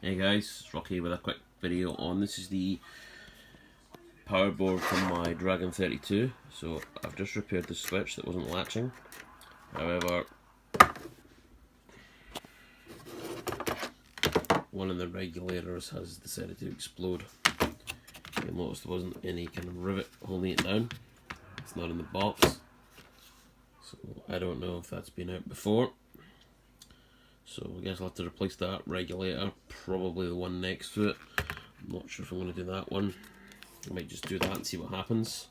Hey guys, it's Rocky with a quick video on. This is the power board from my Dragon 32. So I've just repaired the switch that wasn't latching. However, one of the regulators has decided to explode. You'll notice there wasn't any kind of rivet holding it down. It's not in the box. So I don't know if that's been out before. So I guess I'll have to replace that regulator, probably the one next to it. I'm not sure if I'm going to do that one. I might just do that and see what happens.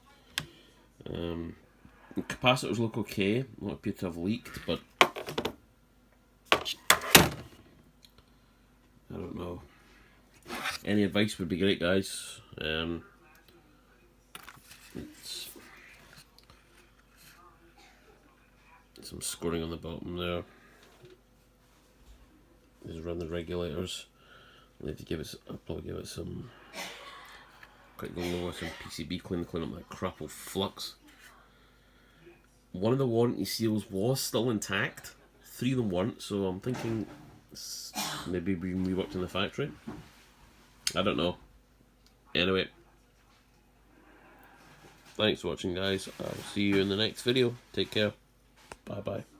The capacitors look okay, not appear to have leaked, but I don't know. Any advice would be great, guys. It's some scoring on the bottom there. These run the regulators. I'll need to give it. I'll probably give it some. Quite go lower, some PCB clean up that crapple flux. One of the warranty seals was still intact. 3 of them weren't, so I'm thinking maybe being reworked in the factory. I don't know. Anyway, thanks for watching, guys. I'll see you in the next video. Take care. Bye bye.